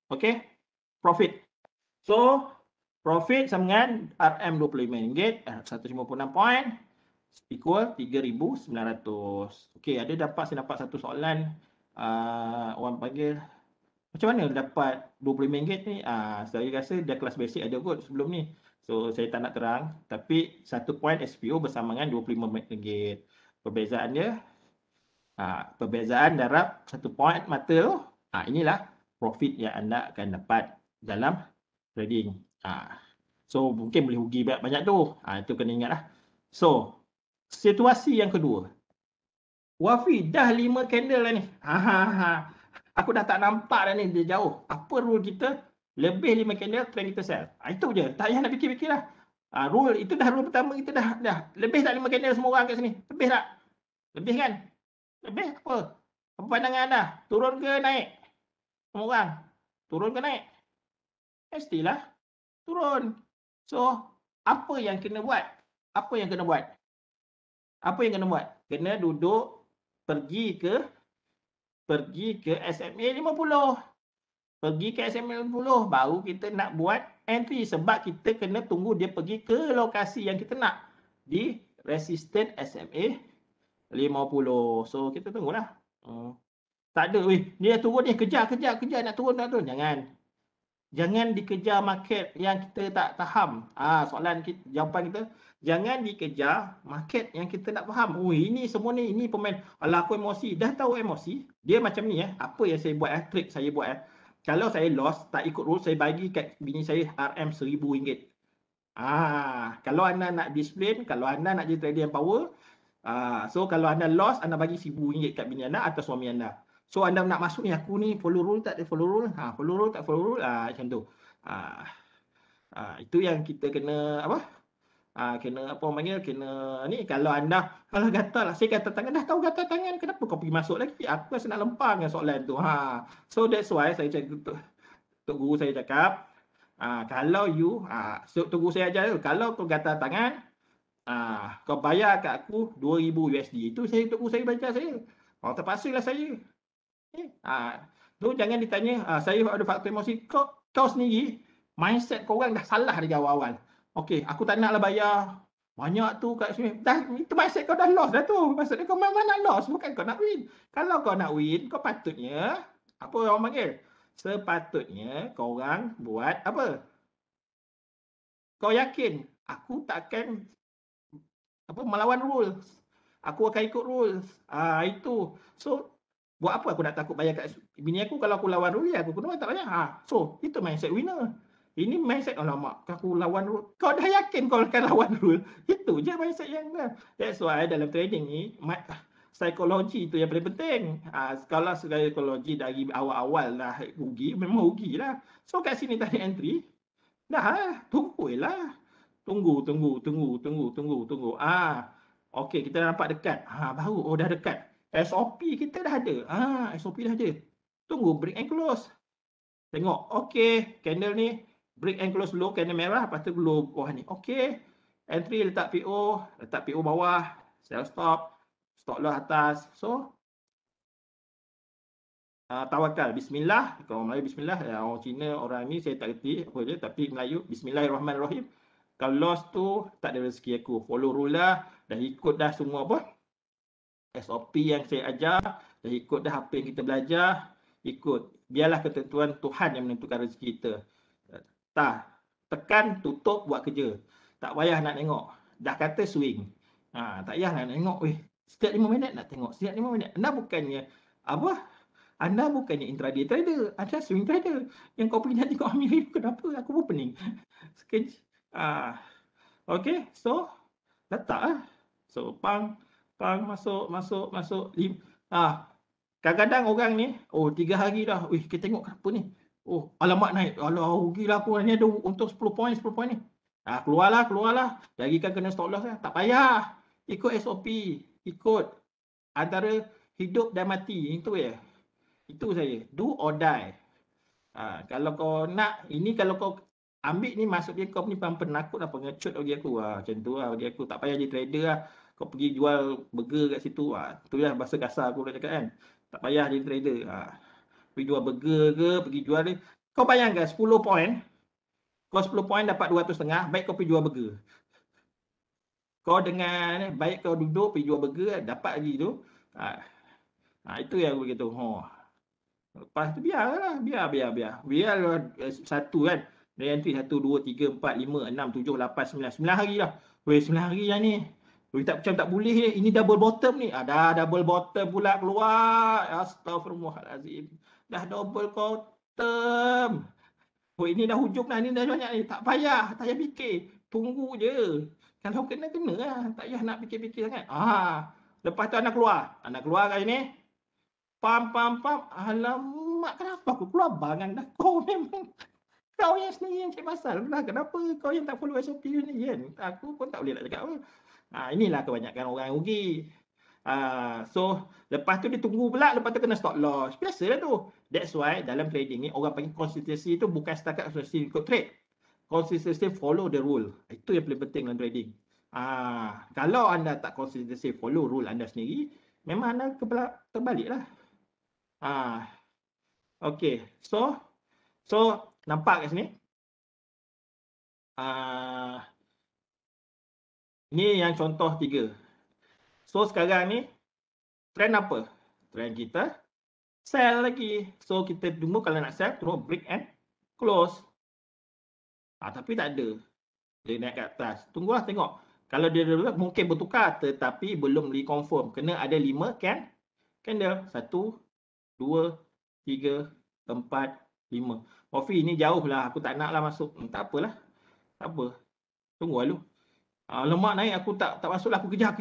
Okay. Profit. So, profit sama dengan RM25, 156 poin equal 3,900. Okey, saya dapat satu soalan. Orang panggil, macam mana dapat RM25 ni? Saya rasa dia kelas basic ada kot sebelum ni. So, saya tak nak terang. Tapi, 1 poin SPO bersama dengan RM25. Perbezaan dia, perbezaan darab 1 poin mata tu. Inilah profit yang anda akan dapat dalam trading. So, mungkin boleh rugi banyak tu. Itu kena ingat lah. So, situasi yang kedua. Wafi, dah 5 candle dah ni. Aku dah tak nampak dah ni, dia jauh. Apa rule kita? Lebih 5 candle, trend kita sell. Itu je. Tak payah nak fikir-fikir lah. Rule, itu dah rule pertama kita dah. Lebih tak 5 candle semua orang kat sini? Lebih tak? Lebih kan? Lebih apa? Apa pandangan anda? Turun ke naik? Semua orang. Turun ke naik? Mestilah turun. So, apa yang kena buat? Kena duduk, pergi ke SMA 50. Pergi ke SMA 50, baru kita nak buat entry. Sebab kita kena tunggu dia pergi ke lokasi yang kita nak. Di resisten SMA 50. So, kita tunggulah. Tak ada, dia turun ni, kejar nak turun. Jangan dikejar market yang kita tak faham. Jawapan kita, jangan dikejar market yang kita tak faham. Ini semua ni, ini pemain. Alah, aku emosi. Dah tahu emosi. Dia macam ni Apa yang saya buat trik saya buat Kalau saya loss, tak ikut rule, saya bagi kat bini saya RM RM1,000. Kalau anda nak discipline, kalau anda nak jadi trader yang power, so kalau anda loss, anda bagi RM1,000 kat bini anda atau suami anda. So anda nak masuk ni, aku ni follow rule tak follow rule, follow rule tak follow rule, macam tu. Itu yang kita kena apa? Kena apa orang panggil, kena ni. Kalau anda kalau gatal lah, saya gatal tangan, dah tahu gatal tangan, kenapa kau pergi masuk lagi? Aku rasa nak lempar dengan soalan tu. So that's why saya cakap, Tok Guru saya cakap, kalau you, Tok Guru saya ajar tu, kalau kau gatal tangan, kau bayar kat aku 2000 USD. Itu saya Tok Guru saya baca saya. Terpaksa lah saya. Tu jangan ditanya, saya ada faktor emosi. Kau sendiri, mindset kau orang dah salah dari awal-awal. Okey, aku tak naklah bayar banyak tu kat sini. Itu mindset kau dah lost dah tu. Maksudnya kau memang nak lost, bukan kau nak win. Kalau kau nak win, kau patutnya, apa orang panggil? Sepatutnya kau orang buat apa? Kau yakin, aku takkan melawan rules. Aku akan ikut rules. Itu. So, buat apa aku nak takut bayar kat bini aku? Kalau aku lawan rule, aku kena tak bayar. So, itu mindset winner. Ini mindset, alamak, aku lawan rule. Kau dah yakin kau akan lawan rule? Itu je mindset yang dah. That's why dalam trading ni, psikologi tu yang paling penting. Kalau psikologi dari awal-awal dah rugi, memang rugi lah. So, kat sini tadi entry, dah tunggulah. Tunggu. Okey, kita dah nampak dekat. Baru, dah dekat. SOP kita dah ada. SOP dah ada. Tunggu break and close. Tengok. Okey, candle ni break and close dulu, candle merah, lepas tu glow bawah ni. Okey. Entry letak PO bawah, sell stop loss atas. So, tawakal, bismillah. Kalau orang Melayu bismillah, orang Cina, orang ni saya tak reti apa dia, tapi Melayu bismillahirrahmanirrahim. Kalau loss tu tak ada rezeki aku. Follow rule lah, dah ikut dah semua apa? SOP yang saya ajar, dah ikut dah apa yang kita belajar, ikut. Biarlah ketentuan Tuhan yang menentukan rezeki kita. Tekan, tutup, buat kerja. Tak payah nak tengok. Dah kata swing. Tak payah nak tengok. Setiap 5 minit nak tengok. Setiap 5 minit. Anda bukannya intraday trader. Anda swing trader. Yang kau pergi nak tengok Amir, kenapa? Aku pun pening. Okay, so letak lah. So, pang masuk. Kadang-kadang orang ni, 3 hari dah. Kita tengok kenapa ni. Alamak naik. Alah, rugilah aku ni, ada untung 10 poin ni. Keluarlah. Jadikan kena stop loss lah. Tak payah. Ikut SOP. Ikut. Antara hidup dan mati. Itu ya. Itu saya. Do or die. Kalau kau nak, ini kalau kau ambil ni, masuk dia kau ni penakut lah, pengecut bagi aku. Macam tu lah bagi aku. Tak payah jadi trader lah. Kau pergi jual burger kat situ. Tu lah bahasa kasar aku nak cakap kan. Tak payah jadi trader. Pergi jual burger ke, pergi jual ni. Kau bayangkan 10 poin. Kau 10 poin dapat 200.5, baik kau pergi jual burger. Kau dengan baik kau duduk pergi jual burger, dapat lagi tu. Itu yang aku begitu. Lepas tu biarlah. Biar satu kan. Dari entry 1, 2, 3, 4, 5, 6, 7, 8, 9. 9 hari dah. 9 hari dah ni. Macam tak boleh ni. Ini double bottom ni. Dah double bottom pula keluar. Astaghfirullahalazim. Dah double bottom. Ini dah hujung dah. Ni dah banyak ni. Tak payah fikir. Tunggu je. Kalau kena lah. Tak payah nak fikir-fikir sangat. Lepas tu anak keluar kat sini. Pam. Alamak, kenapa aku keluar bangang dah. Kau memang, kau yang sendiri yang cari pasal. Kenapa kau yang tak follow SOP ni kan? Aku pun tak boleh nak cakap apa. Inilah kebanyakan orang rugi. So, lepas tu dia tunggu pula, lepas tu kena stop loss. Biasalah tu. That's why dalam trading ni, orang panggil konsistensi tu bukan setakat konsistensi ikut trade. Konsistensi follow the rule. Itu yang paling penting dalam trading. Kalau anda tak konsistensi follow rule anda sendiri, memang anda terbalik lah. Okay. So, nampak kat sini? Ini yang contoh 3. So, sekarang ni, trend apa? Trend kita sell lagi. So, kita tunggu kalau nak sell, terus break and close. Tapi tak ada. Dia naik ke atas. Tunggulah tengok. Kalau dia mungkin bertukar, tetapi belum reconfirm. Kena ada 5 candle. 1, 2, 3, 4, 5. Ofi, ni jauh lah. Aku tak nak lah masuk. Tak apalah. Tak apa. Tunggu dulu. Lemak naik, aku tak masuk lah. Aku kejar.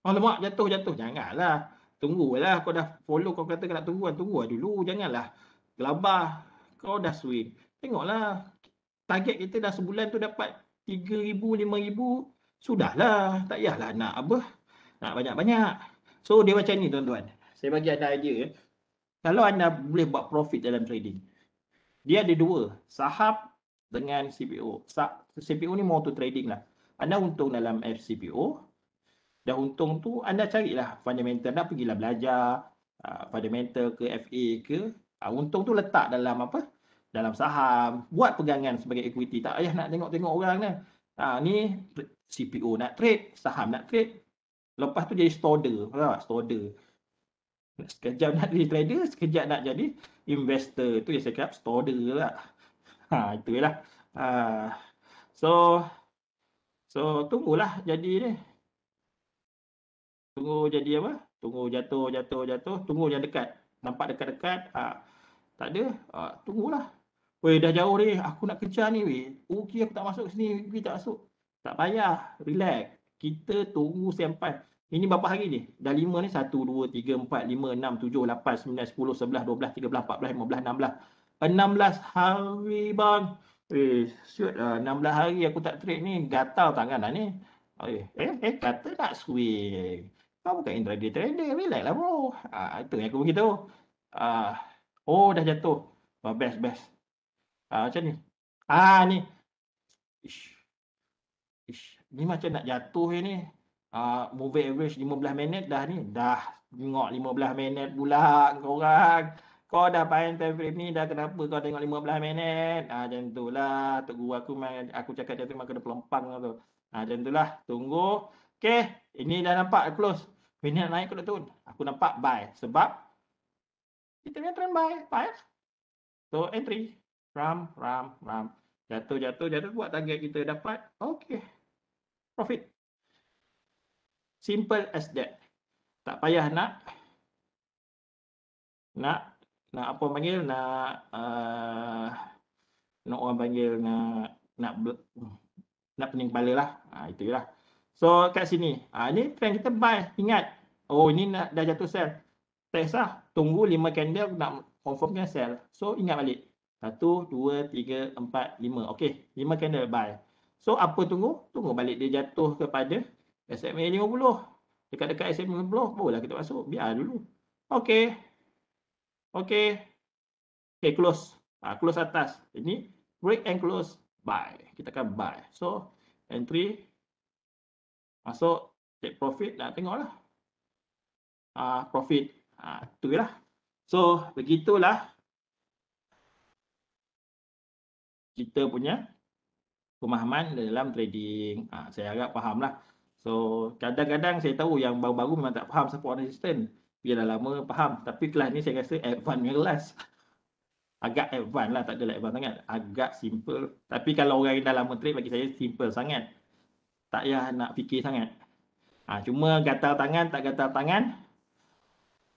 Lemak jatuh. Janganlah. tunggulah. Kau dah follow, kau kata kau nak tunggu kan, tunggu dulu. Janganlah gelabah. Kau dah swing. Tengoklah, target kita dah sebulan tu dapat 3,000, 5,000. Sudahlah, tak payahlah nak apa, nak banyak-banyak. So dia macam ni tuan-tuan. Saya bagi anda idea. Kalau anda boleh buat profit dalam trading, dia ada dua, saham dengan CPO. CPO ni more to trading lah. Anda untung dalam FCPO, dah untung tu anda carilah fundamental, anda pergilah belajar fundamental ke FA ke. Untung tu letak dalam apa? Dalam saham. Buat pegangan sebagai equity. Tak payah nak tengok-tengok orang ni. Ni CPO nak trade, saham nak trade. Lepas tu jadi stoder. Stoder. Sekejap nak jadi trader, sekejap nak jadi investor. Tu yang saya cakap stoder lah. Itulah. So tunggulah jadi ni. Tunggu jadi apa? Tunggu jatuh. Tunggu yang dekat. Nampak dekat-dekat. Tak ada. Tunggulah. Weh, dah jauh ni. Aku nak kejar ni weh. Okey, aku tak masuk sini. Rugi tak masuk. Tak payah. Relax. Kita tunggu sampai. Ini berapa hari ni? Dah 5 ni. 1, 2, 3, 4, 5, 6, 7, 8, 9, 10, 11, 12, 13, 14, 15, 16. 16 hari bang. Shoot lah. 16 hari aku tak trade ni. Gatal tangan dah ni. Kata nak swing. Kau bukan intraday trader. Relax lah bro. Itu yang aku beritahu. Dah jatuh. Best. Macam ni. Ni. Ni macam nak jatuh ni. Moving average 15 minit dah ni. Dah tengok 15 minit pula korang. Kau dah main time frame ni dah, kenapa kau tengok 15 minit? Macam tu lah. Tok guru aku cakap dia tu memang kena pelempang lah tu. Macam tu lah. Tunggu. Okay. Ini dah nampak close. Minit naik aku nak turun. Aku nampak buy. Sebab kita punya trend buy. Buy. So entry. Ram. Jatuh. Buat target kita dapat. Okay. Profit. Simple as that. Tak payah nak apa panggil, nak orang panggil nak pening kepala lah. Itu je lah. So kat sini, ni trend kita buy. Ingat, ini dah jatuh sell. Tak kisah, tunggu 5 candle nak confirmkan sell. So ingat balik. 1, 2, 3, 4, 5. Okay, 5 candle buy. So apa tunggu? Tunggu balik dia jatuh kepada SMA 50. Dekat-dekat SMA 50, barulah kita masuk. Biar dulu. Okay, close. Close atas. Ini break and close, buy. Kita akan buy. So, entry. Masuk, take profit. Tengoklah. Profit. Itu je lah. So, begitulah kita punya pemahaman dalam trading. Saya harap faham lah. So, kadang-kadang saya tahu yang baru-baru memang tak faham support resistance. Biar dah lama faham. Tapi kelas ni saya rasa advance kelas. Agak advance lah. Tak adalah advance sangat. Agak simple. Tapi kalau orang yang dah lama trade, bagi saya simple sangat. Tak payah nak fikir sangat. Cuma gatal tangan, tak gatal tangan.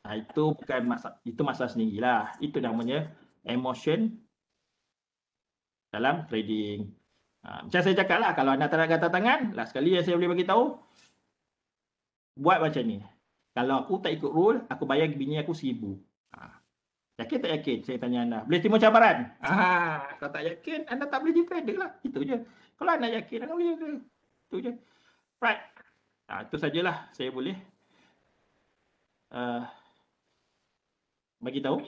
Itu bukan masalah. Itu masalah sendirilah. Itu namanya emotion dalam trading. Macam saya cakap lah, kalau anda tak nak gatal tangan, last sekali yang saya boleh bagi tahu, buat macam ni. Kalau aku tak ikut rule, aku bayar bini aku 1,000. Yakin tak yakin? Saya tanya anda. Boleh terima cabaran? Kalau tak yakin, anda tak boleh jadi trader lah. Itu je. Kalau anda yakin, anda boleh trader. Itu je. Right. Itu sajalah saya boleh bagi tahu.